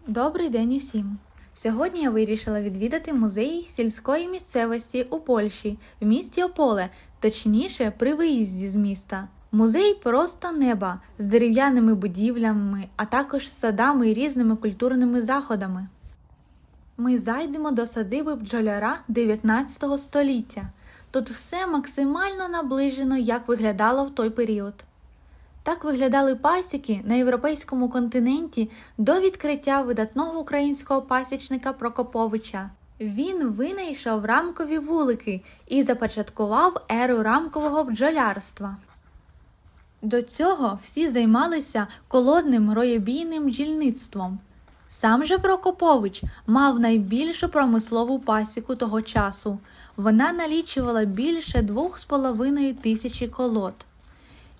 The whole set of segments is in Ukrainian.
Добрий день усім! Сьогодні я вирішила відвідати музей сільської місцевості у Польщі, в місті Ополе, точніше при виїзді з міста. Музей просто неба, з дерев'яними будівлями, а також садами і різними культурними заходами. Ми зайдемо до садиби бджоляра 19 століття. Тут все максимально наближено, як виглядало в той період. Так виглядали пасіки на європейському континенті до відкриття видатного українського пасічника Прокоповича. Він винайшов рамкові вулики і започаткував еру рамкового бджолярства. До цього всі займалися колодним роєбійним бджільництвом. Сам же Прокопович мав найбільшу промислову пасіку того часу. Вона налічувала більше 2,5 тисячі колод.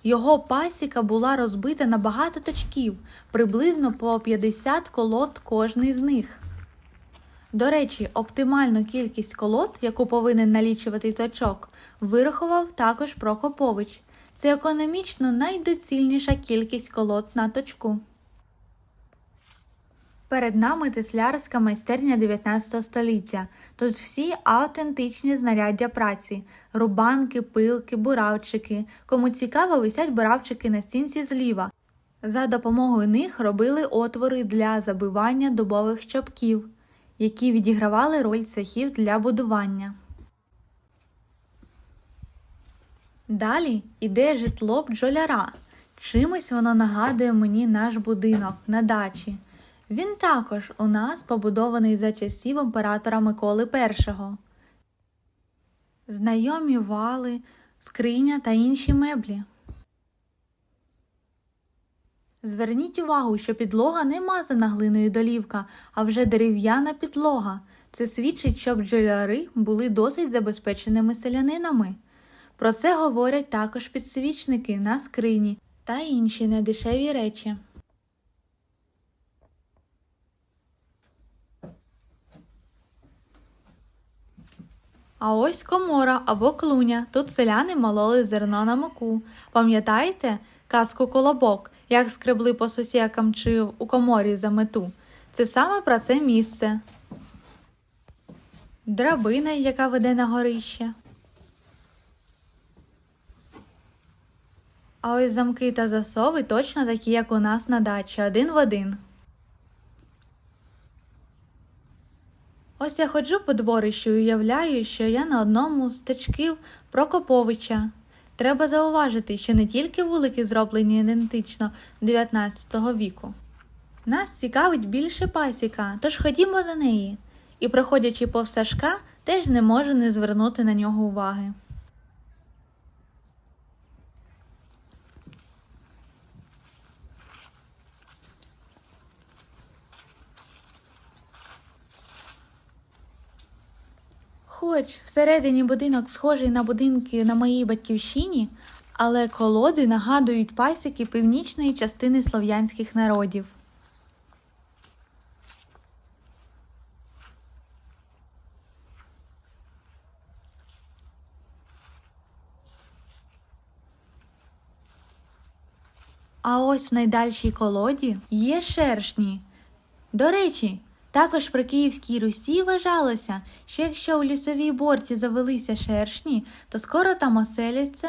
Його пасіка була розбита на багато точків, приблизно по 50 колод кожний з них. До речі, оптимальну кількість колод, яку повинен налічувати точок, вирахував також Прокопович. Це економічно найдоцільніша кількість колод на точку. Перед нами теслярська майстерня 19 століття. Тут всі автентичні знаряддя праці – рубанки, пилки, буравчики. Кому цікаво, висять буравчики на стінці зліва. За допомогою них робили отвори для забивання дубових щопків, які відігравали роль цвяхів для будування. Далі йде житло бджоляра. Чимось воно нагадує мені наш будинок на дачі. Він також у нас побудований за часів імператора Миколи І. Знайомі вали, скриня та інші меблі. Зверніть увагу, що підлога не мазана глиною долівка, а вже дерев'яна підлога. Це свідчить, що бджоляри були досить забезпеченими селянинами. Про це говорять також підсвічники на скрині та інші недешеві речі. А ось комора або клуня. Тут селяни мололи зерно на муку. Пам'ятаєте казку «Колобок», як скребли по сусікам чи у коморі за мету? Це саме про це місце. Драбина, яка веде на горище. А ось замки та засови точно такі, як у нас на дачі, один в один. Ось я ходжу по дворищу і уявляю, що я на одному з тичків Прокоповича. Треба зауважити, що не тільки вулики зроблені ідентично 19 віку. Нас цікавить більше пасіка, тож ходімо до неї. І проходячи повз Сашка, теж не можу не звернути на нього уваги. Хоч всередині будинок схожий на будинки на моїй батьківщині, але колоди нагадують пасіки північної частини слов'янських народів. А ось в найдальшій колоді є шершні. До речі, також при Київській Русі вважалося, що якщо у лісовій борті завелися шершні, то скоро там оселяться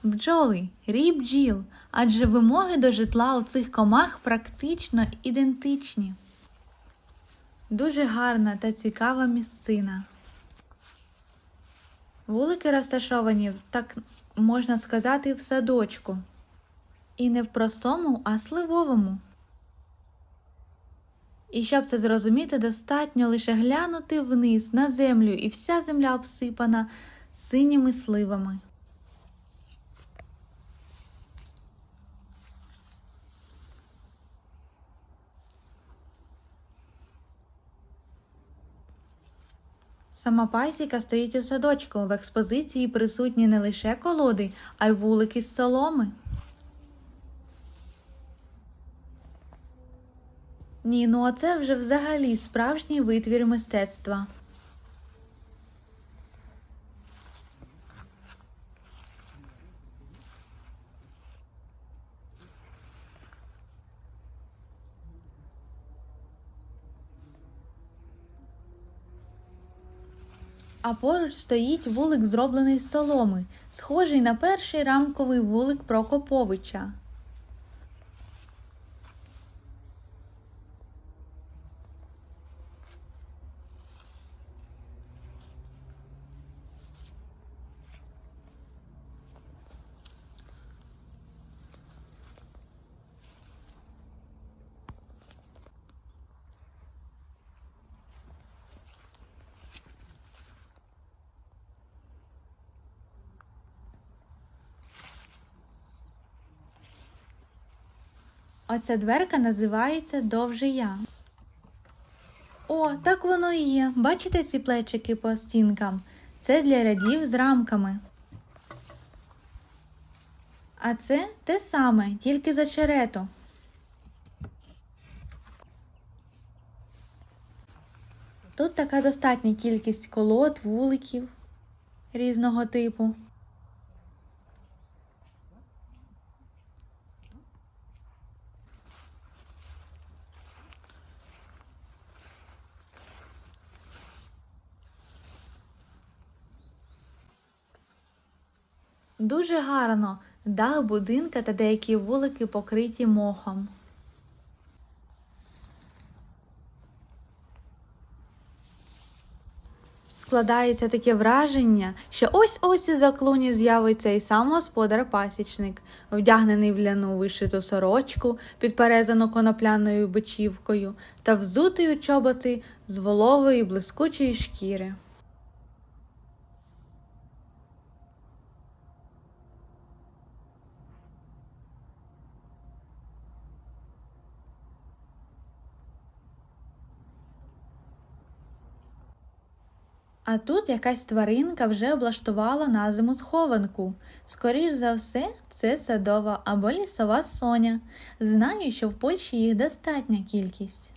бджоли, рій бджіл, адже вимоги до житла у цих комах практично ідентичні. Дуже гарна та цікава місцина. Вулики розташовані, так можна сказати, в садочку. І не в простому, а сливовому. І щоб це зрозуміти, достатньо лише глянути вниз на землю, і вся земля обсипана синіми сливами. Сама пасіка стоїть у садочку. В експозиції присутні не лише колоди, а й вулики з соломи. Ні, ну а це вже взагалі справжній витвір мистецтва. А поруч стоїть вулик, зроблений з соломи, схожий на перший рамковий вулик Прокоповича. Оця дверка називається «Довжия». О, так воно і є. Бачите ці плечики по стінкам? Це для рядів з рамками. А це те саме, тільки з очерету. Тут така достатня кількість колод, вуликів різного типу. Дуже гарно. Дах будинка та деякі вулики покриті мохом. Складається таке враження, що ось-ось із-за клуні з'явиться і сам господар-пасічник, вдягнений в ляну вишиту сорочку, підперезану конопляною бичівкою та взутий у чоботи з волової блискучої шкіри. А тут якась тваринка вже облаштувала на зиму схованку. Скоріш за все, це садова або лісова соня. Знаю, що в Польщі їх достатня кількість.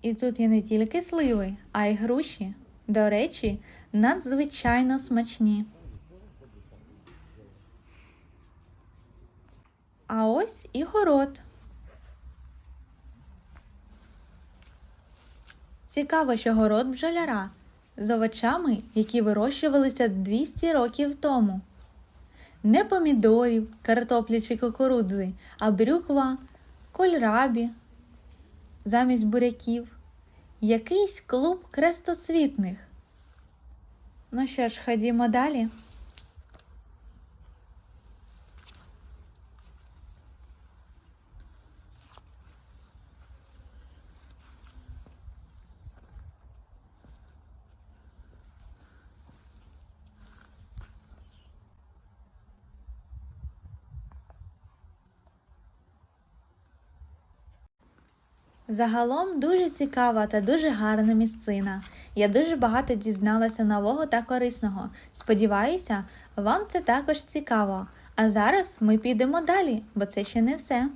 І тут є не тільки сливи, а й груші. До речі, надзвичайно смачні. А ось і город. Цікаво, що город бджоляра з овочами, які вирощувалися 200 років тому. Не помідорів, картоплі чи кукурудзи, а брюква, кольрабі замість буряків. Якийсь клуб крестоцвітних. Ну що ж, ходімо далі. Загалом дуже цікава та дуже гарна місцина. Я дуже багато дізналася нового та корисного. Сподіваюся, вам це також цікаво. А зараз ми підемо далі, бо це ще не все.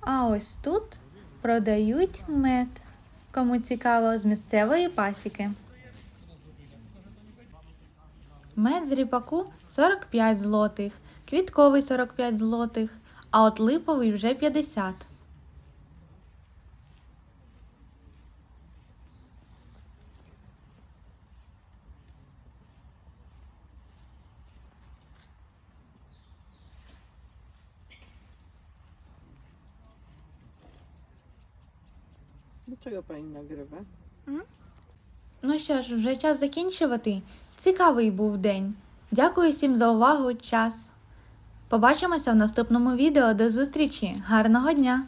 А ось тут продають мед, кому цікаво, з місцевої пасіки. Мед з ріпаку 45 злотих, квітковий 45 злотих, а от липовий вже 50. Dlaczego pani nagrywa? Ну що ж, вже час закінчувати. Цікавий був день. Дякую всім за увагу, час. Побачимося в наступному відео. До зустрічі. Гарного дня!